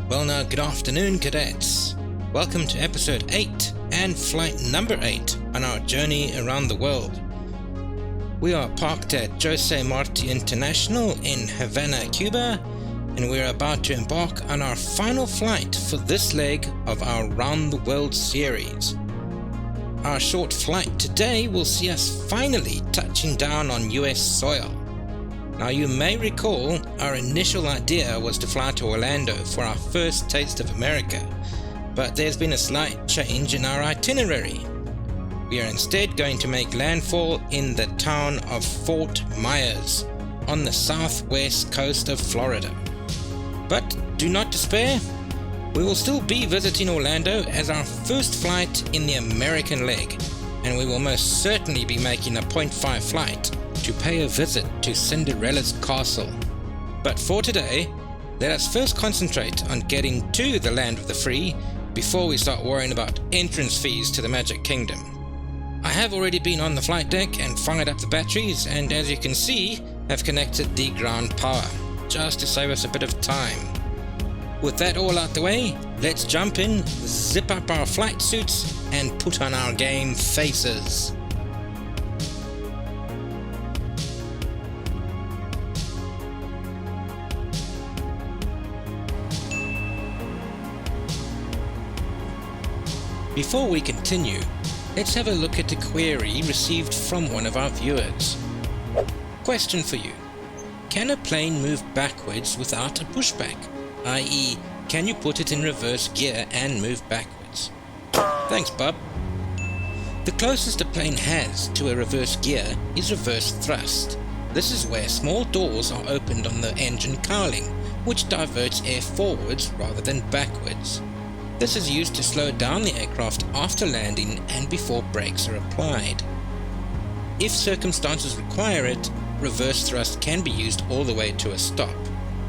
Well now, good afternoon cadets. Welcome to episode 8 and flight number 8 on our journey around the world. We are parked at Jose Marti International in Havana, Cuba, and we are about to embark on our final flight for this leg of our Round the World series. Our short flight today will see us finally touching down on US soil. Now you may recall our initial idea was to fly to Orlando for our first taste of America, but there's been a slight change in our itinerary. We are instead going to make landfall in the town of Fort Myers on the southwest coast of Florida. But do not despair, we will still be visiting Orlando as our first flight in the American leg, and we will most certainly be making a 0.5 flight to pay a visit to Cinderella's castle. But for today, let us first concentrate on getting to the land of the free before we start worrying about entrance fees to the Magic Kingdom. I have already been on the flight deck and fired up the batteries, and as you can see, have connected the ground power, just to save us a bit of time. With that all out the way, let's jump in, zip up our flight suits, and put on our game faces. Before we continue, let's have a look at a query received from one of our viewers. Question for you. Can a plane move backwards without a pushback? I.e., can you put it in reverse gear and move backwards? Thanks, bub. The closest a plane has to a reverse gear is reverse thrust. This is where small doors are opened on the engine cowling, which diverts air forwards rather than backwards. This is used to slow down the aircraft after landing and before brakes are applied. If circumstances require it, reverse thrust can be used all the way to a stop,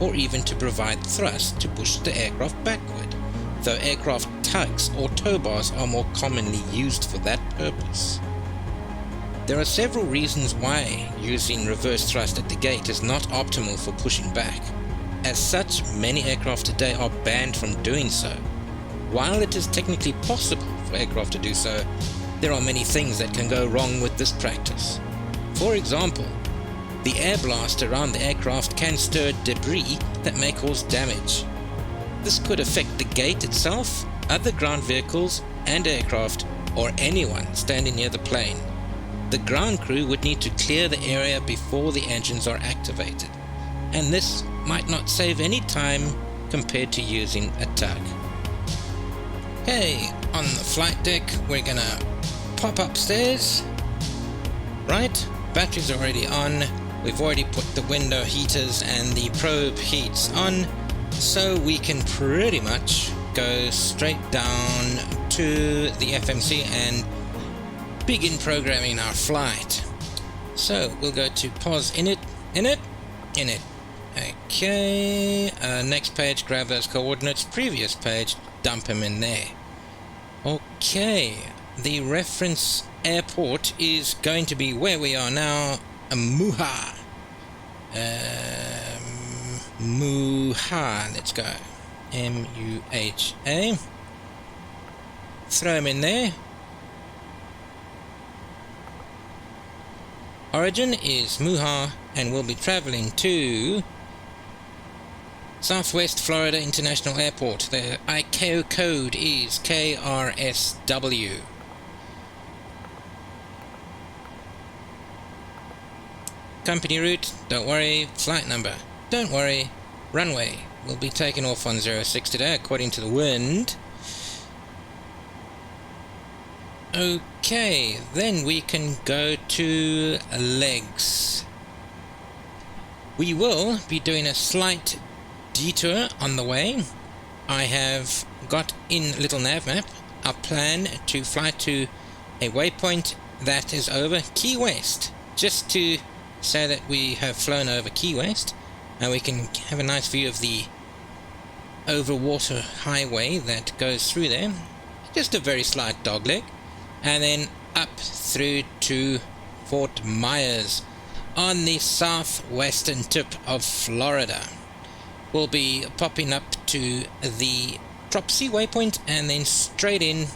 or even to provide thrust to push the aircraft backward, though aircraft tugs or tow bars are more commonly used for that purpose. There are several reasons why using reverse thrust at the gate is not optimal for pushing back. As such, many aircraft today are banned from doing so. While it is technically possible for aircraft to do so, there are many things that can go wrong with this practice. For example, the air blast around the aircraft can stir debris that may cause damage. This could affect the gate itself, other ground vehicles and aircraft, or anyone standing near the plane. The ground crew would need to clear the area before the engines are activated, and this might not save any time compared to using a tug. Okay, on the flight deck, we're gonna pop upstairs. Right, batteries are already on. We've already put the window heaters and the probe heats on, so we can pretty much go straight down to the FMC and begin programming our flight. So we'll go to pause init. Okay, next page, grab those coordinates, previous page, dump them in there. Okay, the reference airport is going to be where we are now, Muha. Muha, let's go. M-U-H-A. Throw them in there. Origin is Muha, and we'll be traveling to Southwest Florida International Airport. The ICAO code is KRSW. Company route, don't worry. Flight number, don't worry. Runway, we'll be taking off on 06 today according to the wind. Okay, then we can go to legs. We will be doing a slight detour on the way. I have got in little nav map our plan to fly to a waypoint that is over Key West, just to say that we have flown over Key West and we can have a nice view of the overwater highway that goes through there. Just a very slight dogleg, and then up through to Fort Myers on the southwestern tip of Florida. We'll be popping up to the Dropsy waypoint and then straight in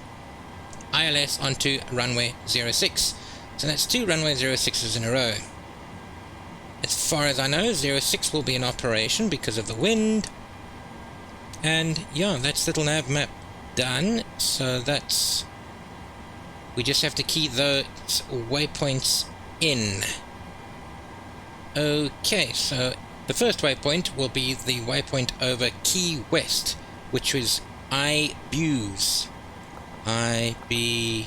ILS onto runway 06. So that's 2 runway 06s in a row. As far as I know, 06 will be in operation because of the wind. And yeah, that's little nav map done. So that's... we just have to key those waypoints in. Okay, so the first waypoint will be the waypoint over Key West, which was IBUS. I-B-U-S-E.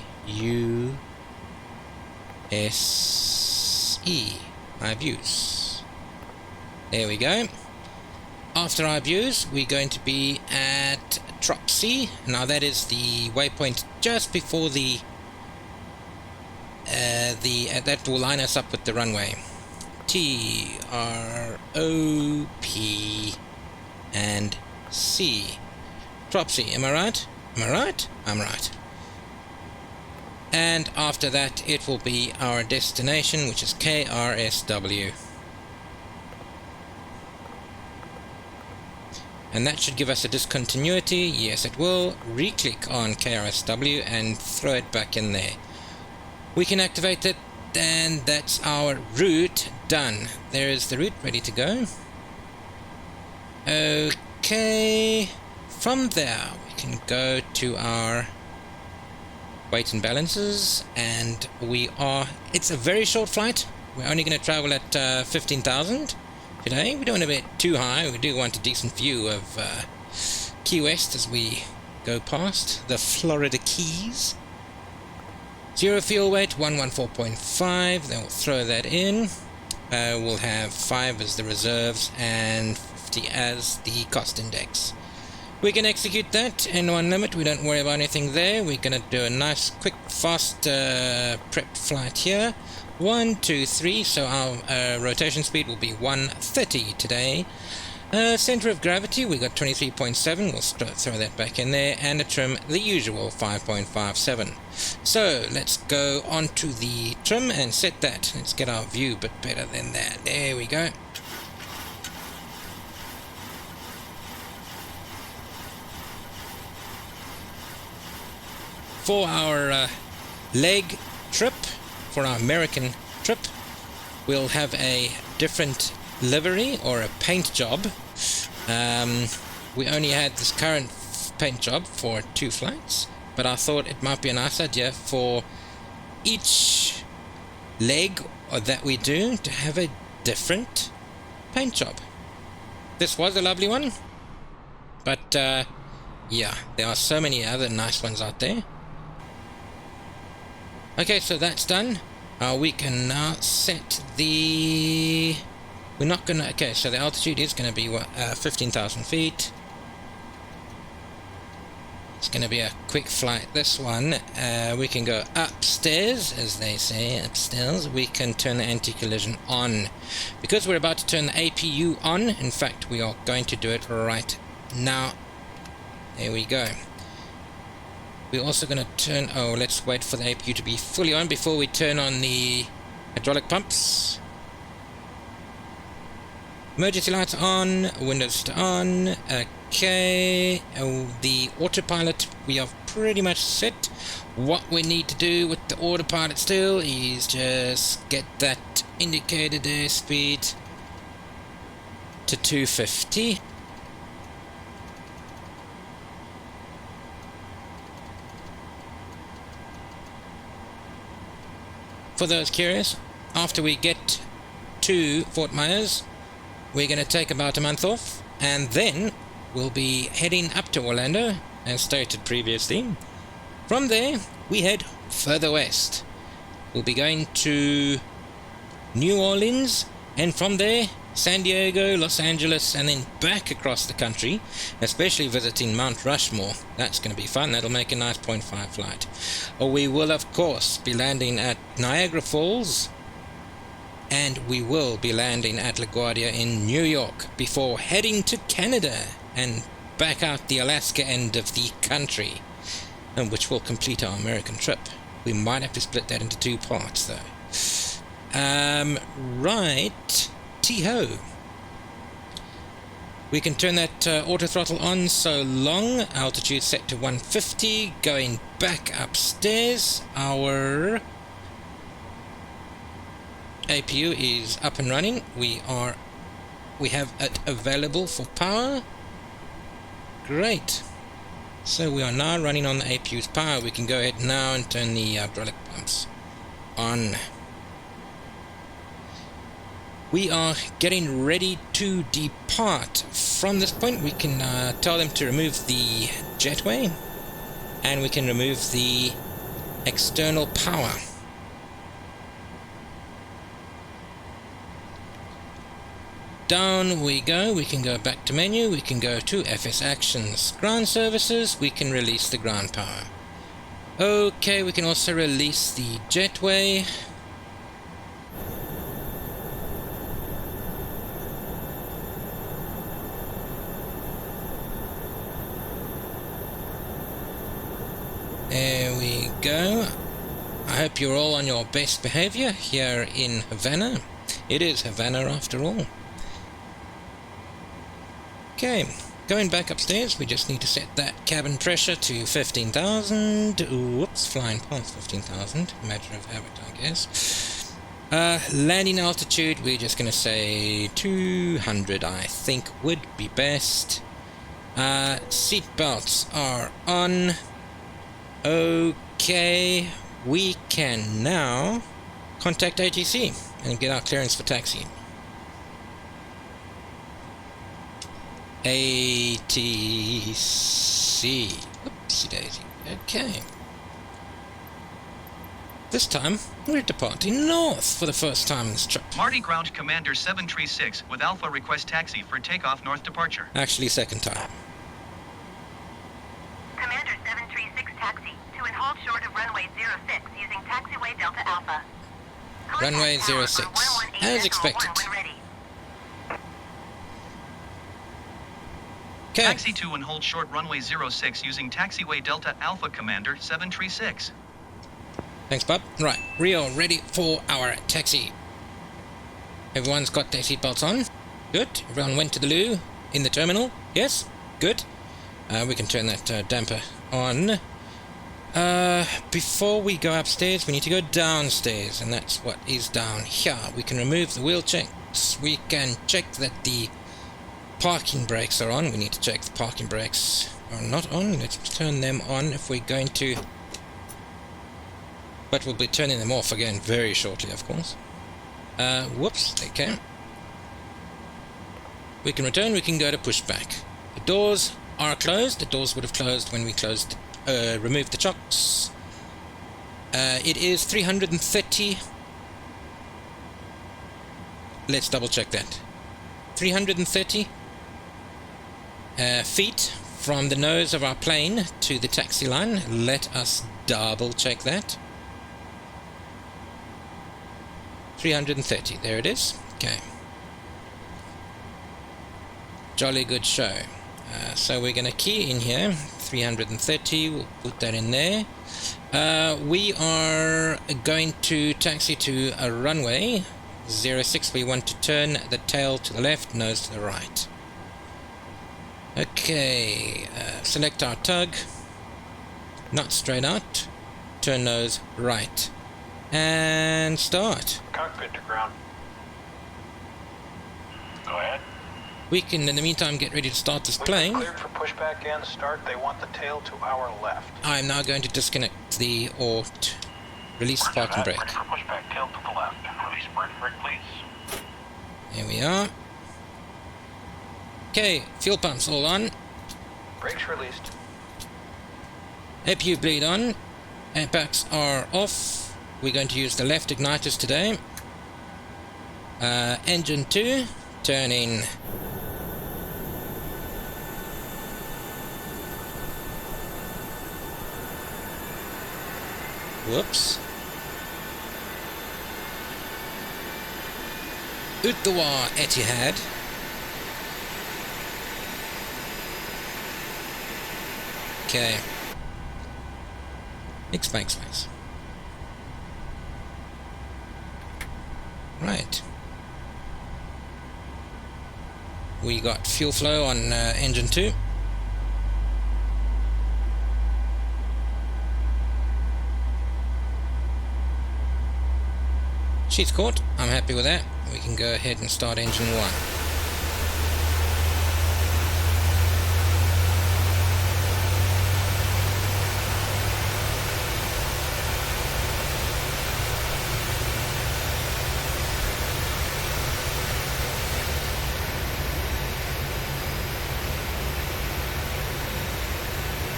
IBUS. There we go. After IBUS, we're going to be at Dropsy. Now that is the waypoint just before the that will line us up with the runway. T-R-O-P and C. Dropsy, am I right? Am I right? I'm right. And after that it will be our destination, which is KRSW. And that should give us a discontinuity. Yes, it will. Re-click on KRSW and throw it back in there. We can activate it, and that's our route done. There is the route ready to go. Okay. From there, we can go to our weight and balances, and we are... it's a very short flight. We're only going to travel at 15,000 today. We don't want to be too high. We do want a decent view of Key West as we go past the Florida Keys. Zero fuel weight, 114.5. Then we'll throw that in. We'll have 5 as the reserves and 50 as the cost index. We can execute that in one limit. We don't worry about anything there. We're going to do a nice, quick, fast prep flight here. 1, 2, 3. So our rotation speed will be 130 today. Center of gravity, we got 23.7. We'll throw that back in there. And a trim, the usual 5.57. So let's go on to the trim and set that. Let's get our view a bit better than that. There we go. For our leg trip, for our American trip, we'll have a different livery or a paint job. We only had this current paint job for 2 flights, but I thought it might be a nice idea for each leg that we do to have a different paint job. This was a lovely one, but yeah, there are so many other nice ones out there. Okay, so that's done. We can now set the... we're not gonna... okay, so the altitude is gonna be 15,000 feet. It's gonna be a quick flight, this one. We can go upstairs, as they say, upstairs. We can turn the anti-collision on. Because we're about to turn the APU on, in fact, we are going to do it right now. There we go. We're also going to turn... oh, let's wait for the APU to be fully on before we turn on the hydraulic pumps. Emergency lights on, windows on. Okay, the autopilot, we are pretty much set. What we need to do with the autopilot still is just get that indicated airspeed to 250. For those curious, after we get to Fort Myers, we're going to take about a month off, and then we'll be heading up to Orlando, as stated previously. From there, we head further west. We'll be going to New Orleans, and from there, San Diego, Los Angeles, and then back across the country, especially visiting Mount Rushmore. That's going to be fun. That'll make a nice 0.5 flight. We will, of course, be landing at Niagara Falls, and we will be landing at LaGuardia in New York before heading to Canada and back out the Alaska end of the country, and which will complete our American trip. We might have to split that into 2 parts, though. Right... T-ho. We can turn that auto throttle on so long. Altitude set to 150. Going back upstairs. Our APU is up and running. We have it available for power. Great. So we are now running on the APU's power. We can go ahead now and turn the hydraulic pumps on. We are getting ready to depart. From this point we can tell them to remove the jetway, and we can remove the external power. Down we go. We can go back to menu. We can go to FS Actions, Ground Services. We can release the ground power. Okay, we can also release the jetway. There we go. I hope you're all on your best behavior here in Havana. It is Havana after all. Okay, going back upstairs, we just need to set that cabin pressure to 15,000. Whoops, flying past 15,000. Matter of habit, I guess. Landing altitude, we're just going to say 200, I think would be best. Seat belts are on. Okay, we can now contact ATC and get our clearance for taxi. ATC. Oopsie daisy. Okay. This time, we're departing north for the first time this trip. Marty Ground Commander 736 with Alpha request taxi for takeoff north departure. Actually, second time. Commander 736 taxi to and hold short of runway 06 using taxiway Delta Alpha. Runway 06, as expected. Okay. Taxi to and hold short runway 06 using taxiway Delta Alpha Commander 736. Thanks, Bob. Right, we are ready for our taxi. Everyone's got their seatbelts on. Good. Everyone went to the loo in the terminal. Yes. Good. We can turn that damper on. Before we go upstairs, we need to go downstairs, and that's what is down here. We can remove the wheel checks. We can check that the parking brakes are on. We need to check the parking brakes are not on. Let's turn them on if we're going to. But we'll be turning them off again very shortly, of course. Whoops, okay. We can return, we can go to pushback. The doors are closed. The doors would have closed when we removed the chocks. It is 330. Let's double check that. 330 feet from the nose of our plane to the taxi line. Let us double check that. 330, there it is. Okay. Jolly good show. So we're going to key in here. 330, we'll put that in there. We are going to taxi to a runway 06. We want to turn the tail to the left, nose to the right. Okay, select our tug, not straight out, turn nose right, and start. Cockpit to ground. Go ahead. We can, in the meantime, get ready to start this plane. Cleared for pushback and start. They want the tail to our left. I'm now going to disconnect the or release the parking brake. Ready for pushback, tail to the left. Release brake, please. Here we are. Okay, fuel pumps all on. Brakes released. APU bleed on. Airpacks are off. We're going to use the left igniters today. Engine 2, turning. Whoops. Utawar Etihad. Okay. Space. Right. We got fuel flow on engine 2. She's caught. I'm happy with that. We can go ahead and start engine 1.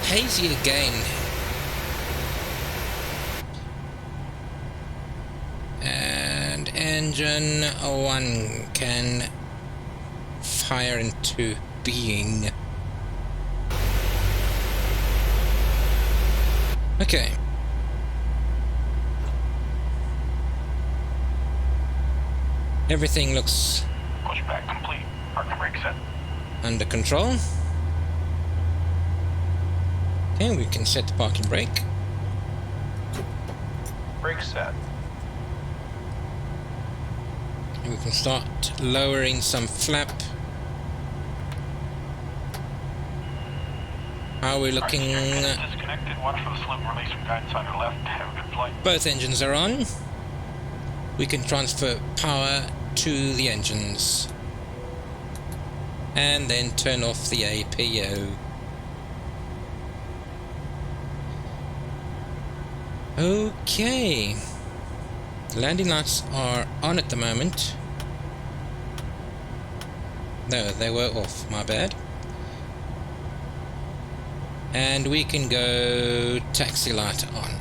Hazy again. And engine 1 can fire into being. Okay. Everything looks Pushback complete. Parking brake set. under control. Okay, we can set the parking brake. Brake set. And we can start lowering some flap. How are we looking? Disconnected. Watch for the slip release from guidance on your left. Have a good flight. Both engines are on. We can transfer power to the engines. And then turn off the APO. Okay. Landing lights are on at the moment. No, they were off, my bad. And we can go taxi light on.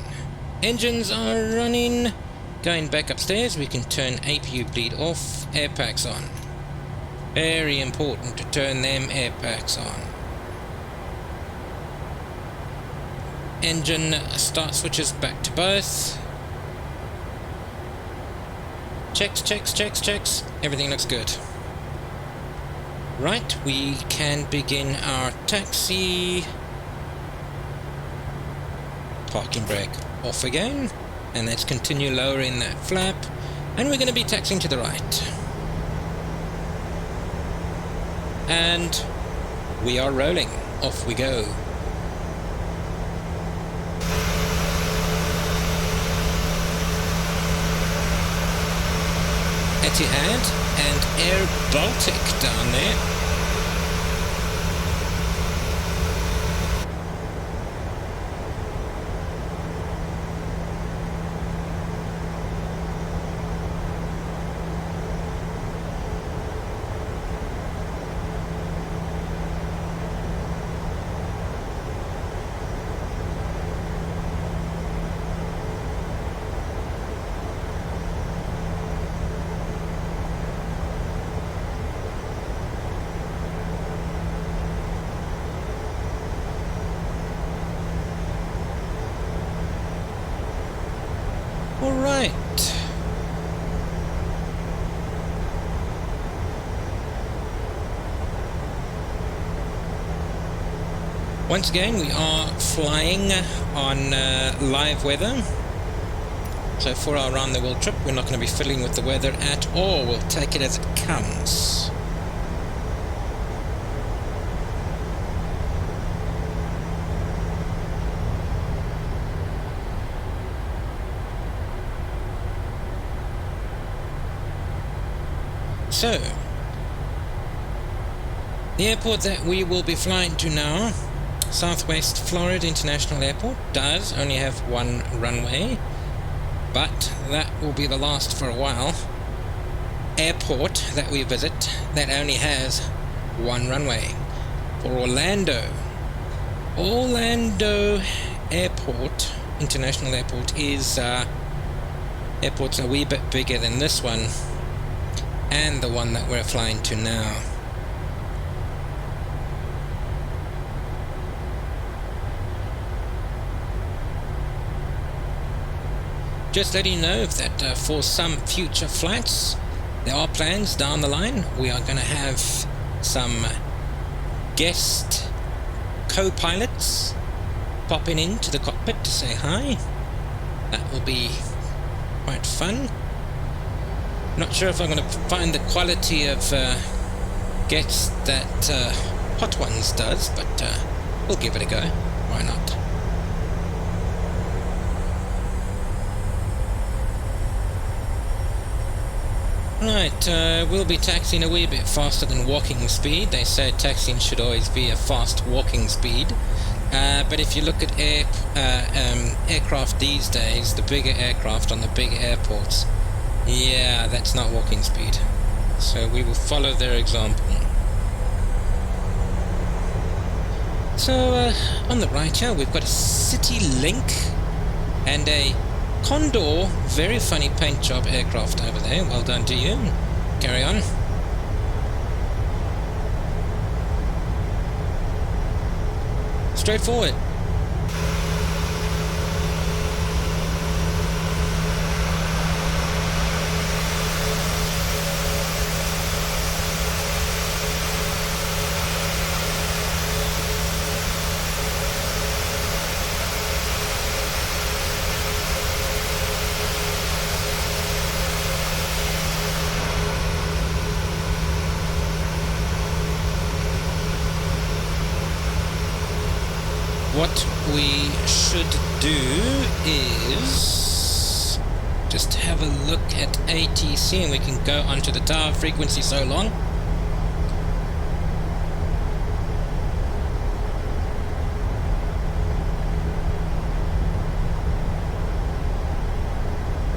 Engines are running. Going back upstairs, we can turn APU bleed off, air packs on. Very important to turn them air packs on. Engine start switches back to both. Checks. Everything looks good. Right, we can begin our taxi. Parking brake off again. And let's continue lowering that flap. And we're going to be taxiing to the right. And we are rolling. Off we go. Etihad and Air Baltic down there. Alright. Once again, we are flying on live weather. So for our round the world trip, we're not going to be fiddling with the weather at all. We'll take it as it comes. So, the airport that we will be flying to now, Southwest Florida International Airport, does only have one runway, but that will be the last for a while. Airport that we visit that only has one runway. For Orlando Airport, International Airport, is airport's a wee bit bigger than this one. And the one that we're flying to now. Just letting you know that for some future flights, there are plans down the line. We are going to have some guest co-pilots popping into the cockpit to say hi. That will be quite fun. Not sure if I'm going to find the quality of gets that Hot Ones does, but we'll give it a go. Why not? Right, we'll be taxiing a wee bit faster than walking speed. They say taxiing should always be a fast walking speed. But if you look at aircraft these days, the bigger aircraft on the big airports, yeah, that's not walking speed. So we will follow their example. So on the right here, we've got a City Link and a Condor, very funny paint job aircraft over there. Well done to you. Carry on. Straight forward. What we should do is just have a look at ATC, and we can go onto the tower frequency so long.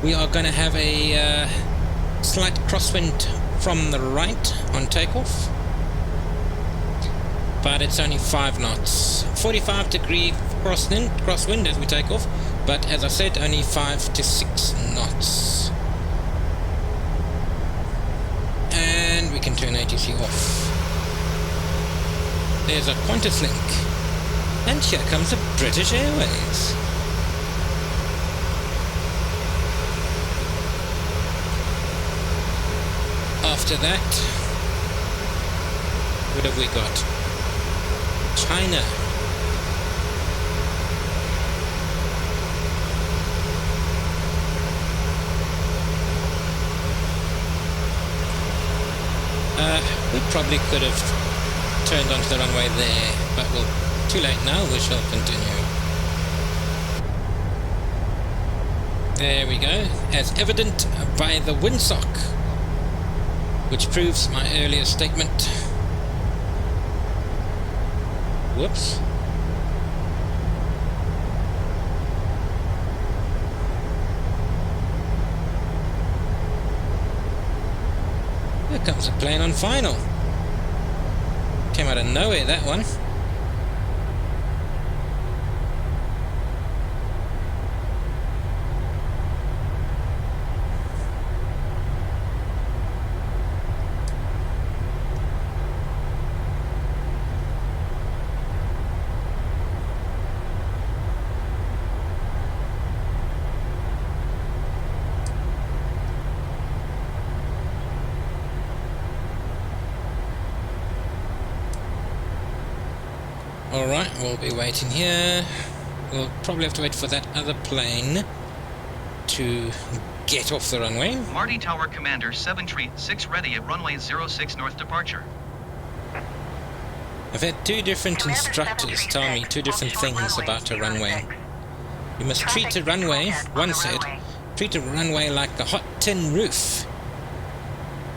We are going to have a slight crosswind from the right on takeoff, but it's only 5 knots. 45-degree crosswind as we take off, but as I said, only 5 to 6 knots. And we can turn ATC off. There's a Qantas link, and here comes the British Airways. After that, what have we got? China. We probably could have turned onto the runway there, but we'll too late now. We shall continue. There we go, as evident by the windsock, which proves my earlier statement. Whoops. Here comes a plane on final. Came out of nowhere, that one. Alright, we'll be waiting here. We'll probably have to wait for that other plane to get off the runway. Marty Tower Commander 736 ready at runway 06 north departure. I've had 2 different instructors tell me 2 different things about a runway. You must treat a runway, one said, treat a runway like a hot tin roof.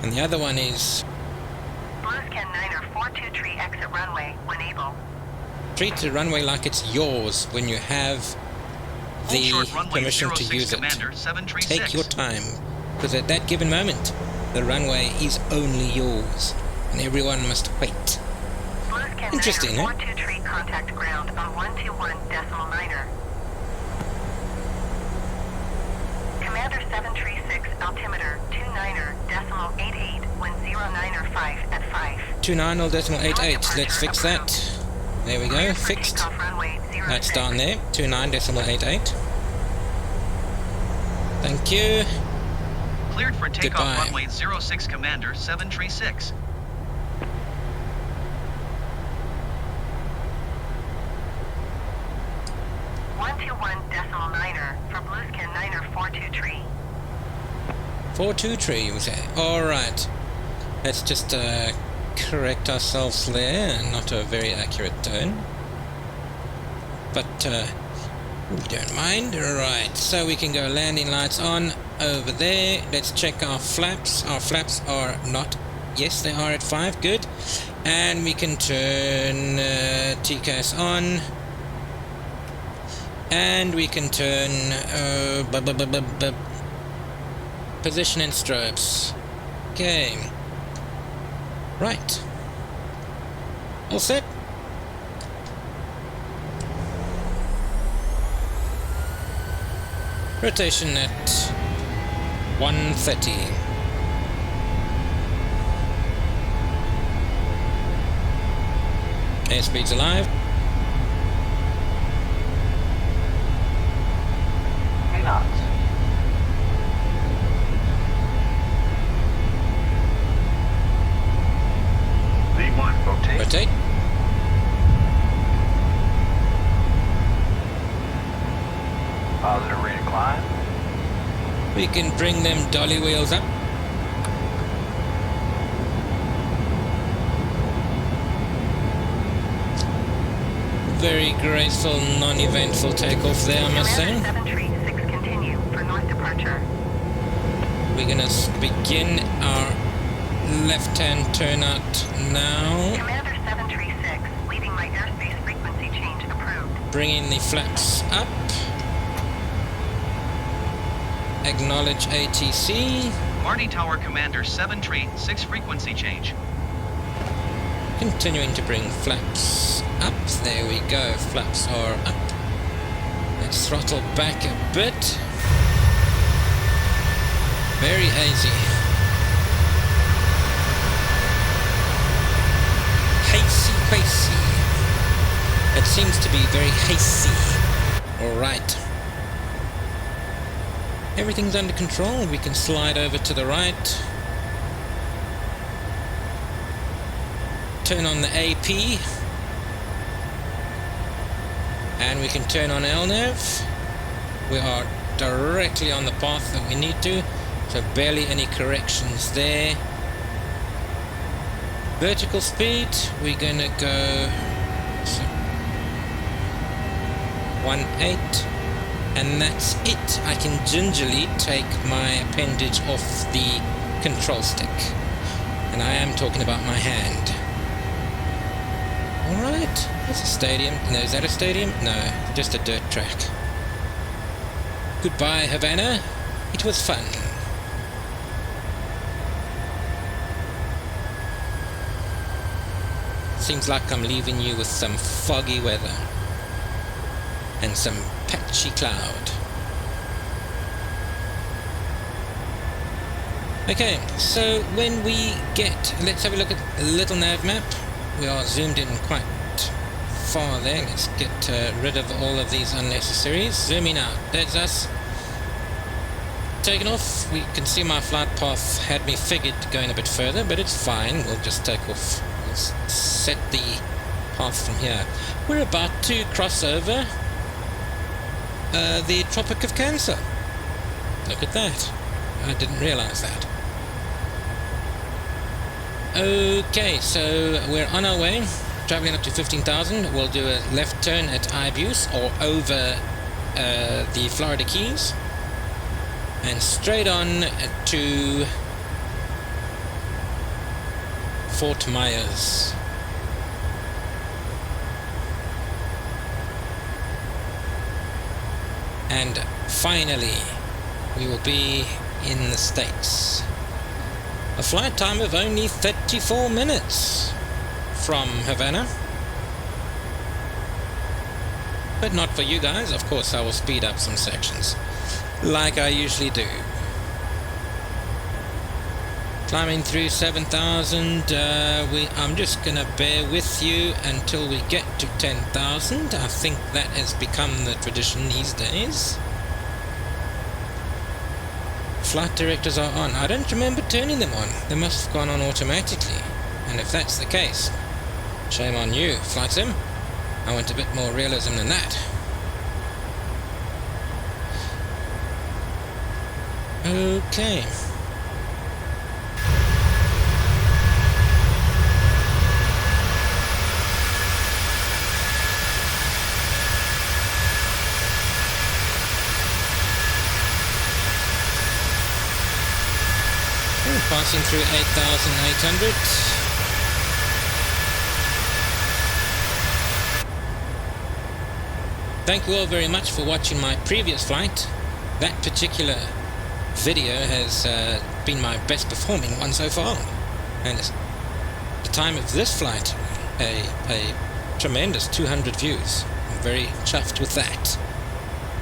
And the other one is, Bluescan 9er 423 exit runway when able. treat the runway like it's yours when you have the permission to use it. Take your time, because at that given moment, the runway is only yours, and everyone must wait. Interesting, eh? 423 contact ground on 121.9er. Commander 736 altimeter 29er.88 when 09er5 at 5. 29.88, let's fix that. There we go, fixed. That's down there, 29.88. Thank you. Cleared for takeoff. Goodbye. Runway 06 Commander 736. for Bluescan 9er 423. 423, you say? Alright. Let's just correct ourselves there. Not a very accurate turn. But we don't mind. Right, so we can go landing lights on over there. Let's check our flaps. Our flaps are not... Yes, they are at 5. Good. And we can turn TCAS on. And we can turn position and strobes. Okay. Right. All set. Rotation at 130. Airspeed's alive. Knots. V1, rotate. Rotate. Positive rate of climb. We can bring them dolly wheels up. Very graceful, non-eventful takeoff there, I must say. Commander 736, continue for north departure. We're gonna begin our left-hand turnout now. Commander 736, leaving my airspace frequency change approved. Bringing the flaps up. Acknowledge ATC. Marty Tower Commander 736 frequency change. Continuing to bring flaps up. There we go. Flaps are up. Let's throttle back a bit. Very hazy. Hazy. It seems to be very hazy. Alright. Everything's under control. We can slide over to the right. Turn on the AP. And we can turn on LNAV. We are directly on the path that we need to. So barely any corrections there. Vertical speed, we're gonna go 1.8, and that's it. I can gingerly take my appendage off the control stick, and I am talking about my hand. Alright, that's a stadium. No, is that a stadium? No, just a dirt track. Goodbye, Havana. It was fun. Seems like I'm leaving you with some foggy weather and some patchy cloud. Okay, so when we get... Let's have a look at a little nav map. We are zoomed in quite far there. Let's get rid of all of these unnecessaries. Zooming out. There's us. Taking off. We can see my flight path had me figured going a bit further, but it's fine. We'll just take off. We'll set the path from here. We're about to cross over the Tropic of Cancer. Look at that. I didn't realize that. Okay, so we're on our way, traveling up to 15,000. We'll do a left turn at Ibuse or over the Florida Keys, and straight on to Fort Myers. And finally, we will be in the States. A flight time of only 34 minutes from Havana. But not for you guys, of course I will speed up some sections, like I usually do. Climbing through 7,000, I'm just gonna bear with you until we get to 10,000. I think that has become the tradition these days. Flight directors are on. I don't remember turning them on. They must have gone on automatically. And if that's the case, shame on you, Flight Sim. I want a bit more realism than that. Okay. passing through 8,800. Thank you all very much for watching my previous flight. That particular video has been my best performing one so far, and at the time of this flight a tremendous 200 views. I'm very chuffed with that.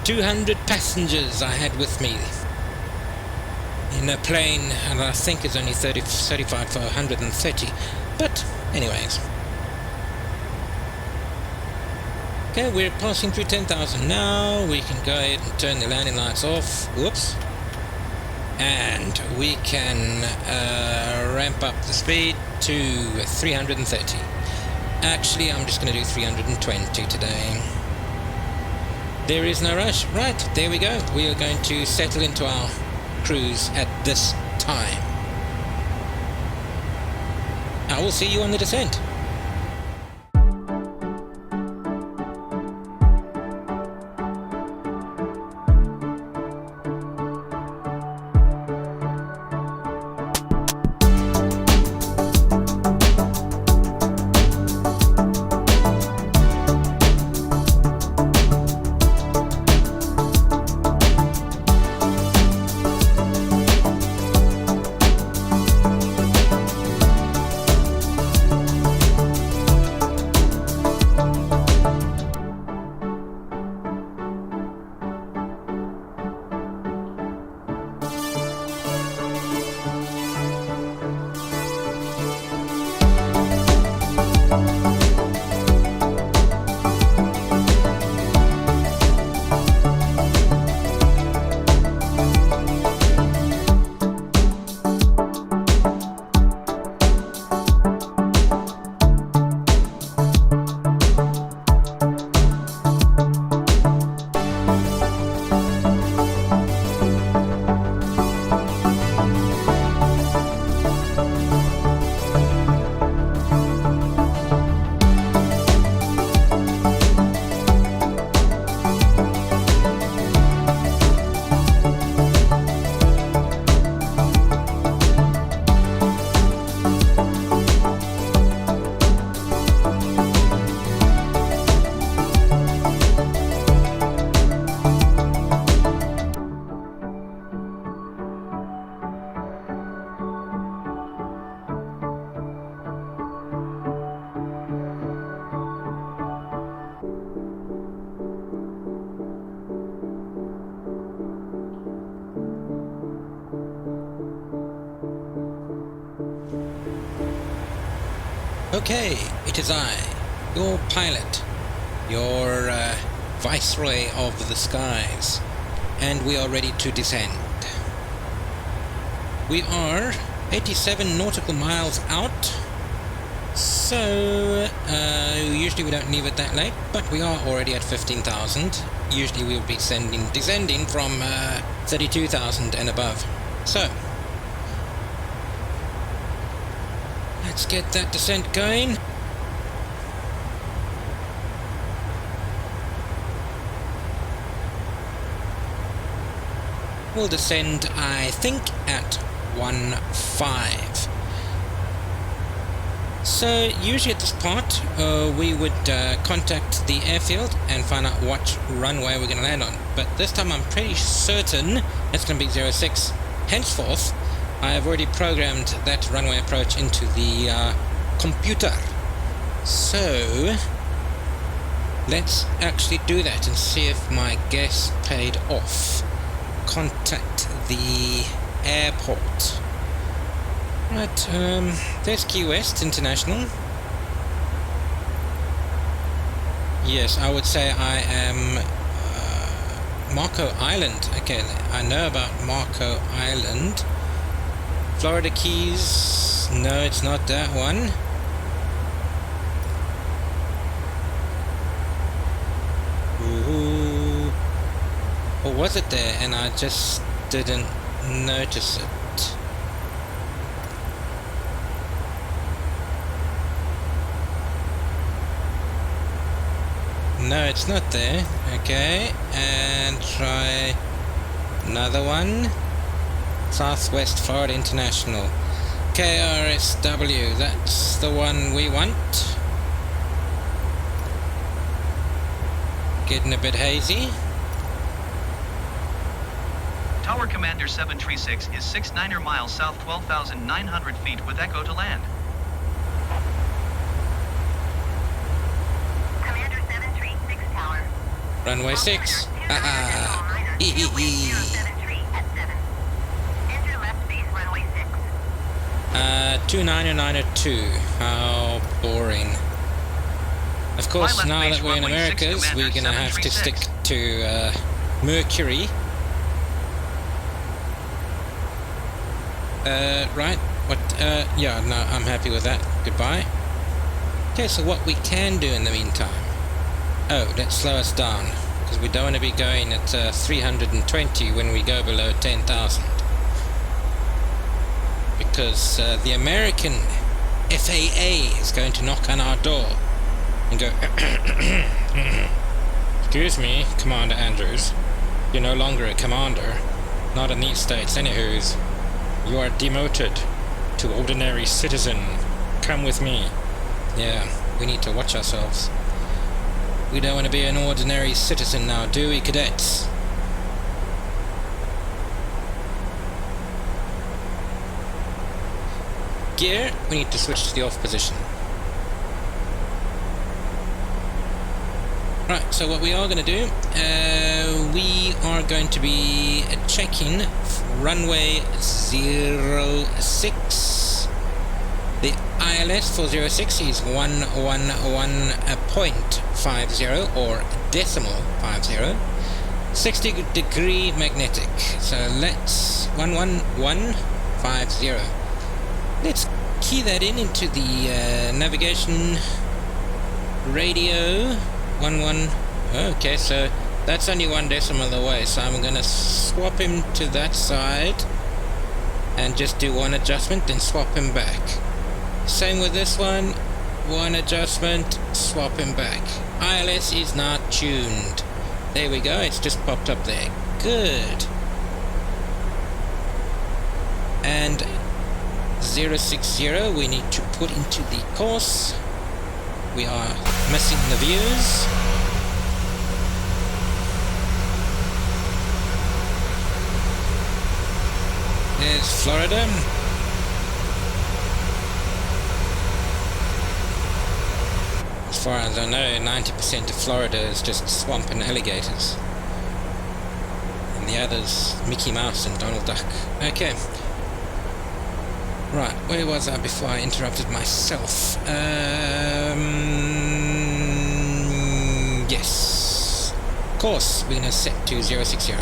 200 passengers I had with me in a plane, and I think it's only certified for 130, but anyways. Okay, we're passing through 10,000 now. We can go ahead and turn the landing lights off. Whoops. And we can ramp up the speed to 330. Actually, I'm just going to do 320 today. There is no rush. Right, there we go. We are going to settle into our cruise at this time. I will see you on the descent. Okay, it is I, your pilot, your viceroy of the skies, and we are ready to descend. We are 87 nautical miles out, so usually we don't leave it that late, but we are already at 15,000. Usually we'll be descending from 32,000 and above. So let's get that descent going. We'll descend, I think, at 1.5. So usually at this part we would contact the airfield and find out what runway we're going to land on, but this time I'm pretty certain it's going to be 06. Henceforth I have already programmed that runway approach into the computer. So let's actually do that and see if my guess paid off. Contact the airport. Right, there's Key West International. Yes, I would say I am Marco Island. Okay, I know about Marco Island. Florida Keys, no, it's not that one. Ooh. Or was it there and I just didn't notice it? No, it's not there. Okay, and try another one. Southwest Florida International. KRSW, that's the one we want. Getting a bit hazy. Tower Commander 736 is 69er miles south 12,900 feet with echo to land. Commander 736 Tower. Runway 6. Haha. Hee hee hee. 073 at 7. Enter left base runway 6. 2902. How boring. Of course, left now base that we're in runway 6, Americas, we're Commander gonna have to stick 736. to Mercury. Right. What? Yeah, no, I'm happy with that. Goodbye. Okay, so what we can do in the meantime. Oh, let's slow us down. Because we don't want to be going at 320 when we go below 10,000. Because the American FAA is going to knock on our door and go, excuse me, Commander Andrews. You're no longer a commander. Not in these states, anywho's. You are demoted to ordinary citizen. Come with me. Yeah, we need to watch ourselves. We don't want to be an ordinary citizen now, do we, cadets? Gear, we need to switch to the off position. Right, so what we are going to do, we are going to be checking runway 06. The ILS for 06 is 111.50 or decimal 50. 60-degree magnetic. So let's 11150. Let's key that into the navigation radio. 11. Okay, so that's only one decimal away, so I'm gonna swap him to that side and just do one adjustment, then swap him back. Same with this one. One adjustment, swap him back. ILS is not tuned. There we go, it's just popped up there. Good. And 060 we need to put into the course. We are missing the views. There's Florida. As far as I know, 90% of Florida is just swamp and alligators. And the others, Mickey Mouse and Donald Duck. Okay. Right, where was I before I interrupted myself? Yes. Course, we're gonna set to 060.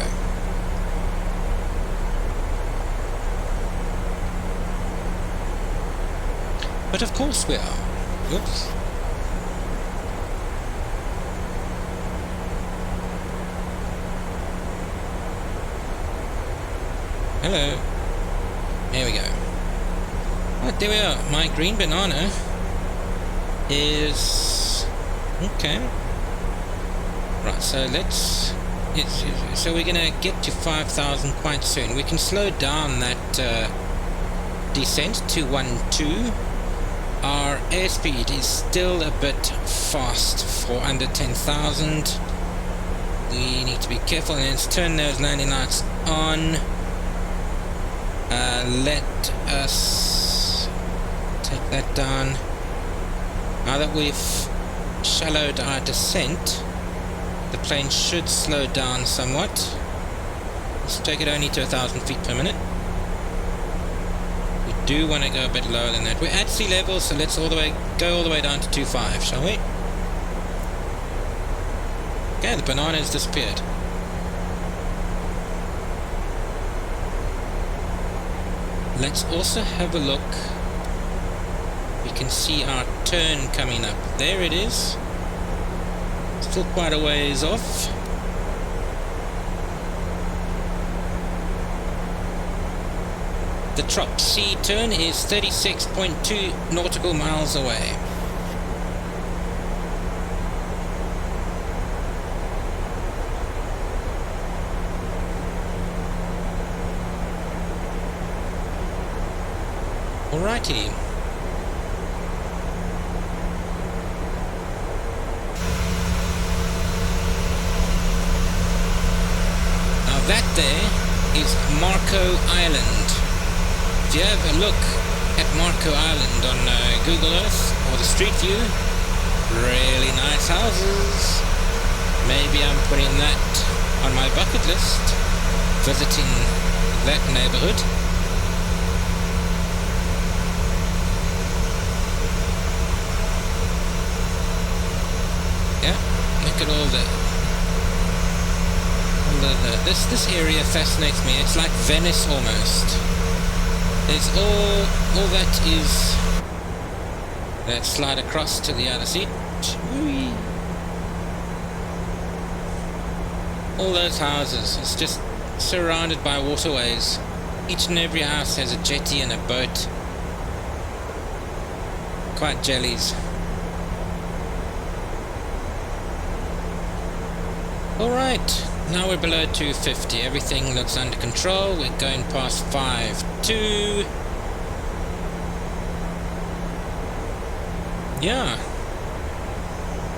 But of course we are. Oops. Hello. There we go. Right, there we are. My green banana is... Okay. Right, so let's... So we're gonna get to 5,000 quite soon. We can slow down that descent to 1-2. Our airspeed is still a bit fast for under 10,000. We need to be careful, and let's turn those landing lights on. Let us take that down. Now that we've shallowed our descent, the plane should slow down somewhat. Let's take it only to 1,000 feet per minute. We do want to go a bit lower than that. We're at sea level, so let's go all the way down to 2.5, shall we? Okay, the banana has disappeared. Let's also have a look. We can see our turn coming up. There it is. Still quite a ways off. The trop C turn is 36.2 nautical miles away. Alrighty. Now that there is Marco Island. If you have a look at Marco Island on Google Earth or the Street View, really nice houses. Maybe I'm putting that on my bucket list, visiting that neighborhood. Yeah, look at all this area fascinates me. It's like Venice almost. There's all that is. Let's slide across to the other seat. Whee. All those houses, it's just surrounded by waterways. Each and every house has a jetty and a boat. Quite jellies. Alright, now we're below 250. Everything looks under control. We're going past 5.2. Yeah.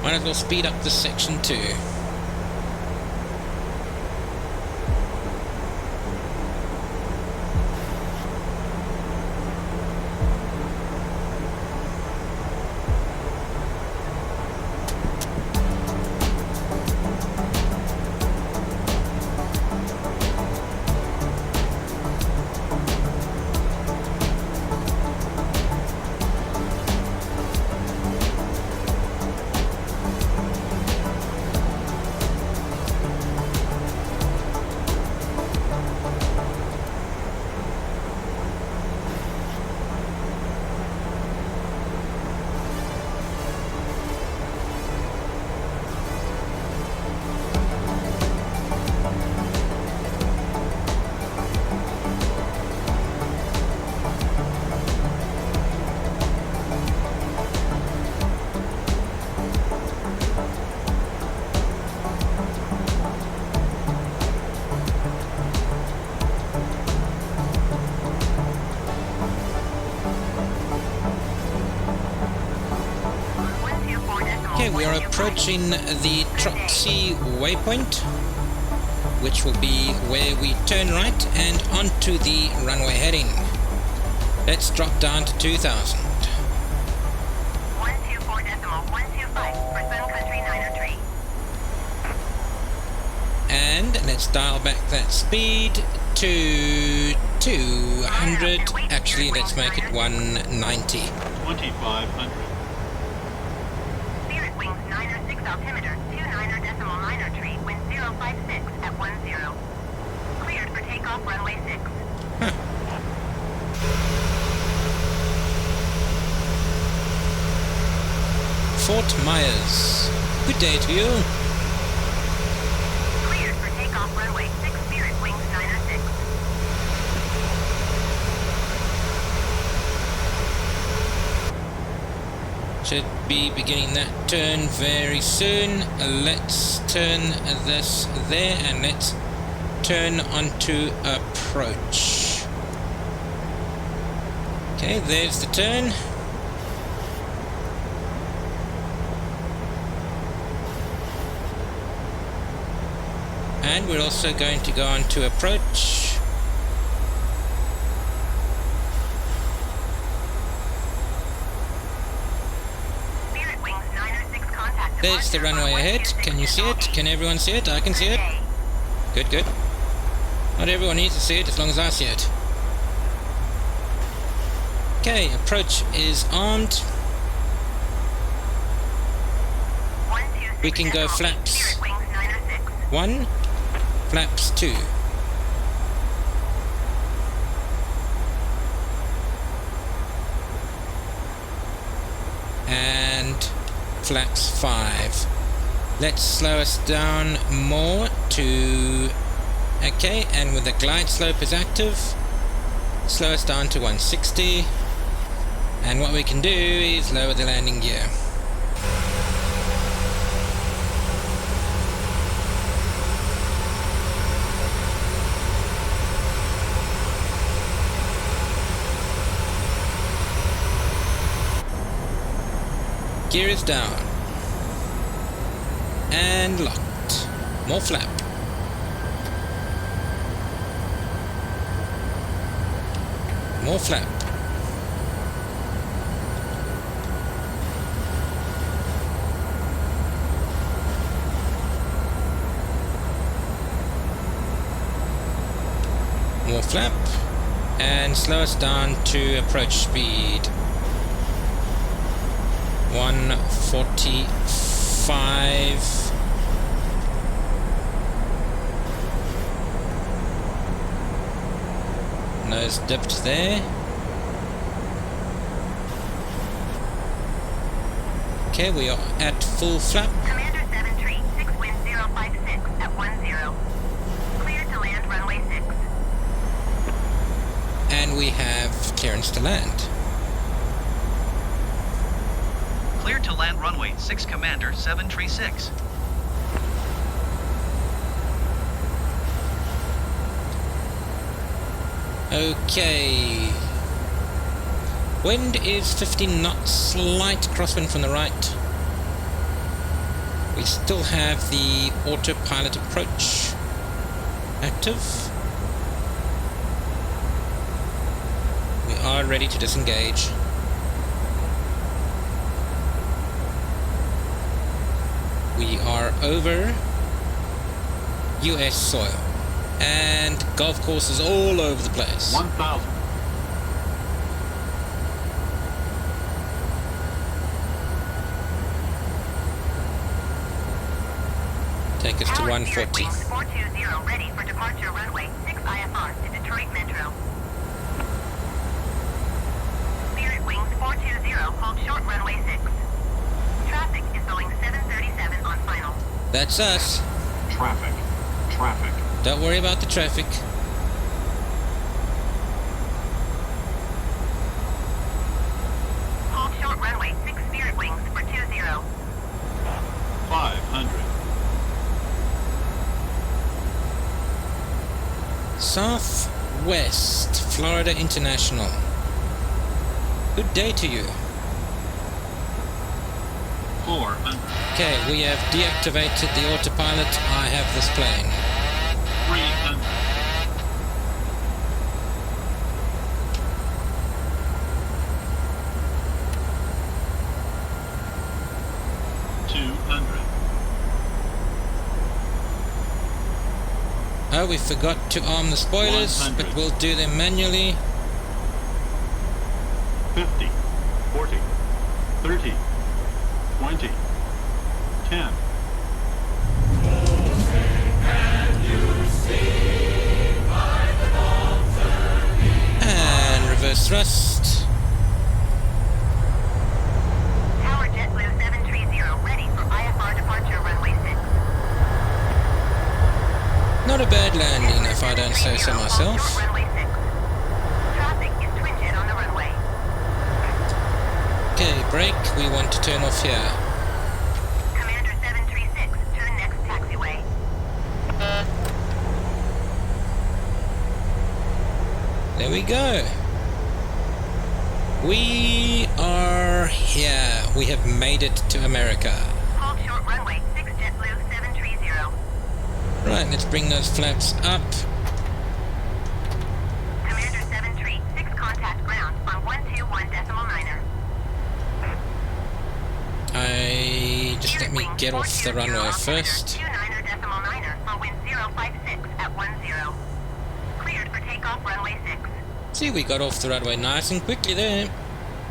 Might as well speed up this section too. Okay, we are approaching the Drowsy waypoint, which will be where we turn right and onto the runway heading. Let's drop down to 2000. 124.125 for Sun Country 903. And let's dial back that speed to 200. Actually, let's make it 190. 2500. Spirit Wings 906 altimeter, 29.903, wind 056 at 10. Cleared for takeoff runway 6. Fort Myers. Good day to you. Cleared for takeoff runway 6, Spirit Wings 906. Should be beginning that turn very soon. Let's turn this there and let's turn onto approach. Okay, there's the turn. And we're also going to go on to approach. Spirit Wings 906 contact. There's the runway ahead. Can you see it? Can everyone see it? I can see it. Good, good. Not everyone needs to see it as long as I see it. Okay, approach is armed. We can go flaps 1, flaps 2. And flaps 5. Let's slow us down more to... Okay, and with the glide slope is active, slow us down to 160. And what we can do is lower the landing gear. Gear is down. And locked. More flap. More flap. More flap. And slow us down to approach speed. 145. Nose dipped there. Okay, we are at full flap. Commander 736, wind 056 at 10. Clear to land runway 6. And we have clearance to land. Clear to land runway 6, Commander 736. Okay. Wind is 15 knots, slight crosswind from the right. We still have the autopilot approach active. We are ready to disengage. We are over US soil. And golf courses all over the place. 1,000. Take us to Tower 140. Spirit Wings 420, ready for departure runway 6 IFR to Detroit Metro. Spirit Wings 420, hold short runway 6. Traffic is Boeing 737 on final. That's us. Traffic. Traffic. Don't worry about the traffic. Hold short runway 6 Spirit Wings for 20. 500. Southwest Florida International. Good day to you. 400. Okay, we have deactivated the autopilot. I have this plane. 300. 200. Oh, we forgot to arm the spoilers, 100. but we'll do them manually. 50. 40. 30. 20. 10. And reverse thrust. Tower JetBlue 730, ready for IFR departure runway 6. Not a bad landing, if I don't say so myself. Hold short runway 6. Traffic is twin jet on the runway. Okay, brake. We want to turn off here. Commander 736, turn next taxiway. There we go. We are here. We have made it to America. Hold short runway 6 JetBlue 730. Right, let's bring those flaps up. Commander 736, contact ground on 121.9er. Just let me get off the runway first. 29.9er for wind 056 at 10. Cleared for takeoff runway 6. See, we got off the runway nice and quickly there.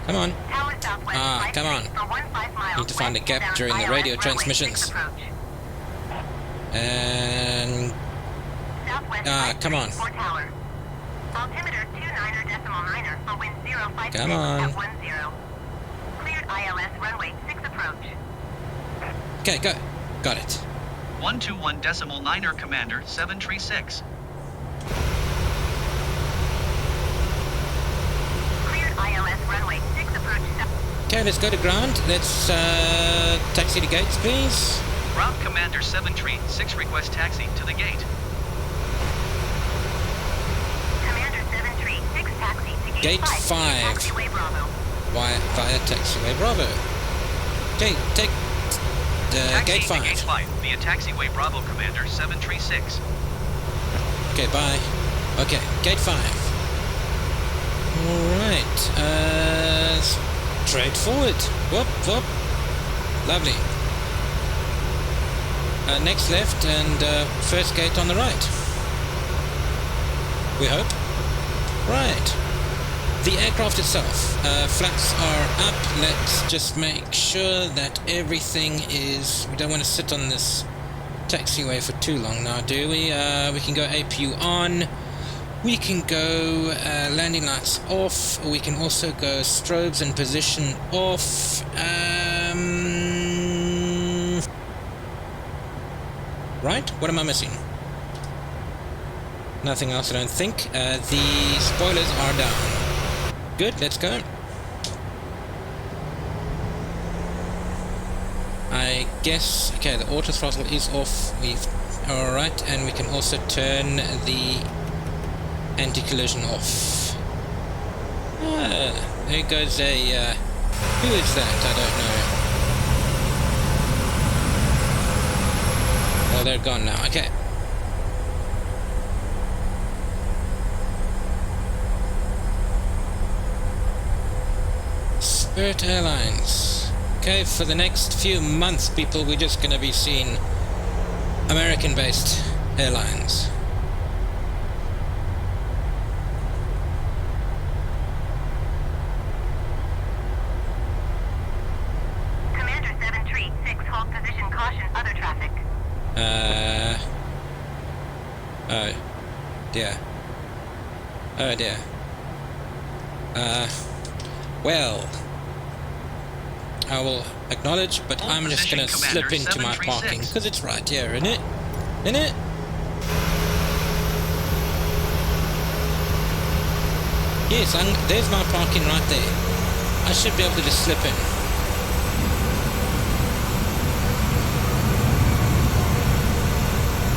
Come on. Tower Southwest Come on. for 15 miles. Need to find a gap west during the inbound radio ILS runway transmissions. 6 approach. And Southwest come on. 4 tower. Altimeter 29.9er for wind 056 Come on. at 10. Cleared ILS runway 6 approach. okay, go. Got it. 121.9er, Commander 736. Cleared ILS runway 6 approach. Okay, let's go to ground. Let's taxi to gates, please. Route Commander 736, request taxi to the gate. Commander 736, taxi to Gate 5. Taxiway Bravo. Via taxiway Bravo. Okay, take Taxi gate to 5. Gate 5 via taxiway Bravo Commander 736. Okay, bye. Okay, gate 5. Alright, straight forward. Whoop, whoop. Lovely. Next left and first gate on the right. We hope. Right. The aircraft itself, flaps are up. Let's just make sure that everything is... We don't want to sit on this taxiway for too long now, do we? We can go APU on. We can go landing lights off. We can also go strobes and position off. Right? What am I missing? Nothing else, I don't think. The spoilers are down. Good, let's go. I guess... Okay, the auto throttle is off. Alright, and we can also turn the anti-collision off. There goes a... who is that? I don't know. Well, they're gone now. Okay. Spirit Airlines. Okay, for the next few months, people, we're just going to be seeing American-based airlines. Commander 736, hold position, caution, other traffic. Oh dear. Oh dear. Well, I will acknowledge, but Hold I'm just position, gonna Commander slip into my 736. parking, because it's right here, isn't it? Isn't it? Yes, there's my parking right there. I should be able to just slip in.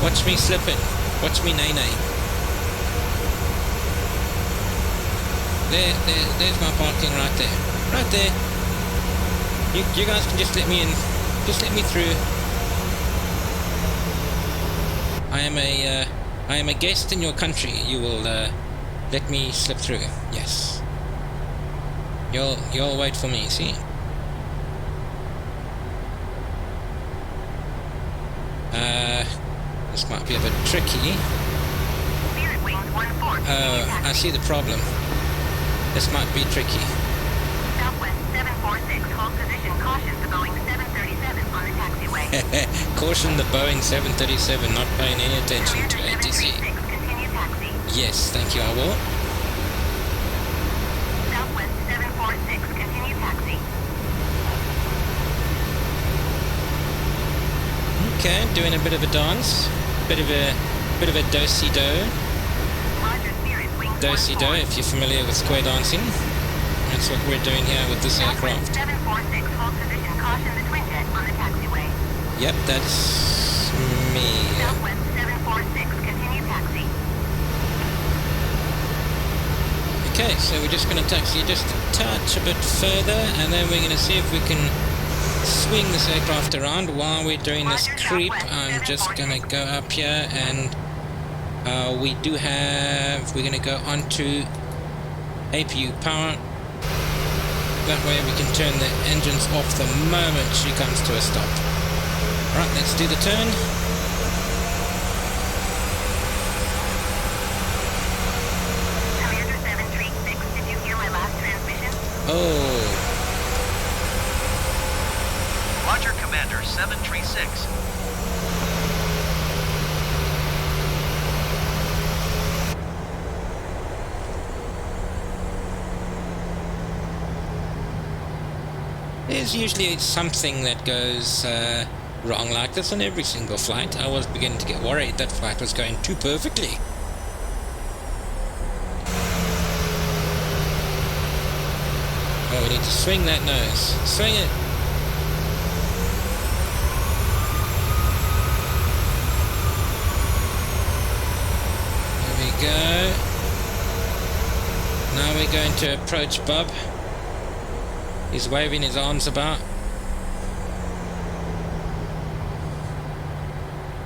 Watch me slip in. Watch me nay-nay. There's my parking right there. Right there. You guys can just let me in. Just let me through. I am a guest in your country. You will let me slip through. Yes. You'll wait for me, see? This might be a bit tricky. Spirit wings 14. Oh, I see the problem. This might be tricky. Southwest 746, hold position, caution, the Boeing 737 on the taxiway. Caution the Boeing 737, not paying any attention to Commander ATC. 736, continue taxi. Yes, thank you, I will. Southwest 746, continue taxi. Okay, doing a bit of a dance. Bit of a do-si-do. Roger, Spirit wings Do-si-do, 14. if you're familiar with square dancing. That's what we're doing here with this Southwest aircraft. 746, hold position, caution, the twin jet on the taxiway. Yep, that's me. Southwest 746, continue taxi. Okay, so we're just going to taxi just a touch a bit further, and then we're going to see if we can swing this aircraft around while we're doing this creep. I'm just going to go up here, and we're going to go onto APU power. That way we can turn the engines off the moment she comes to a stop. Right, let's do the turn. Commander 736, did you hear my last transmission? Oh, Roger, Commander 736. there's usually something that goes wrong like this on every single flight. I was beginning to get worried that flight was going too perfectly. Oh, we need to swing that nose. Swing it. There we go. Now we're going to approach Bob. He's waving his arms about.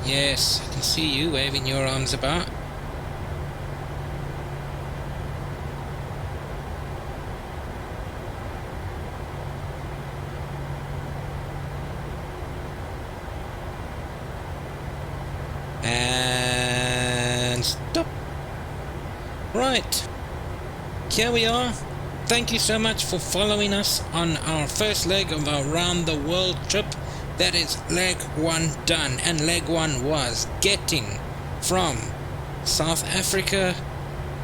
Yes, I can see you waving your arms about. And stop. Right, here we are. Thank you so much for following us on our first leg of our round the world trip. That is leg 1 done, and leg 1 was getting from South Africa,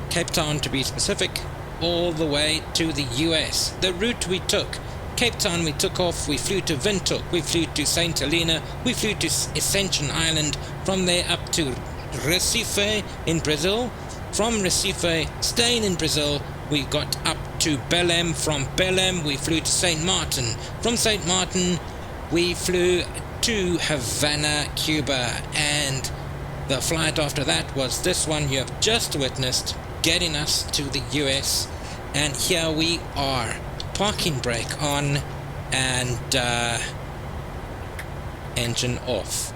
Cape Town to be specific, all the way to the US. The route we took: Cape Town we took off, we flew to Windhoek, we flew to St. Helena, we flew to Ascension Island, from there up to Recife in Brazil. From Recife, staying in Brazil, we got up to Belém. From Belém we flew to St. Martin. From St. Martin we flew to Havana, Cuba, and the flight after that was this one you have just witnessed, getting us to the US. And here we are, parking brake on and engine off.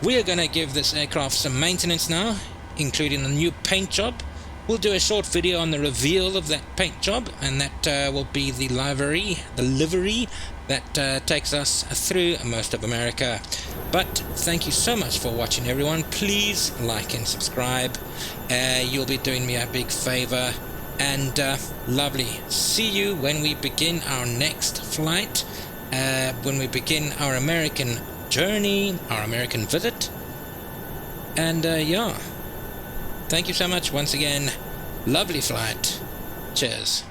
We are going to give this aircraft some maintenance now, including a new paint job. We'll do a short video on the reveal of that paint job, and that will be the livery that takes us through most of America. But thank you so much for watching, everyone. Please like and subscribe. You'll be doing me a big favor. And lovely. See you when we begin our next flight, when we begin our American journey, our American visit. And yeah, thank you so much once again. Lovely flight. Cheers.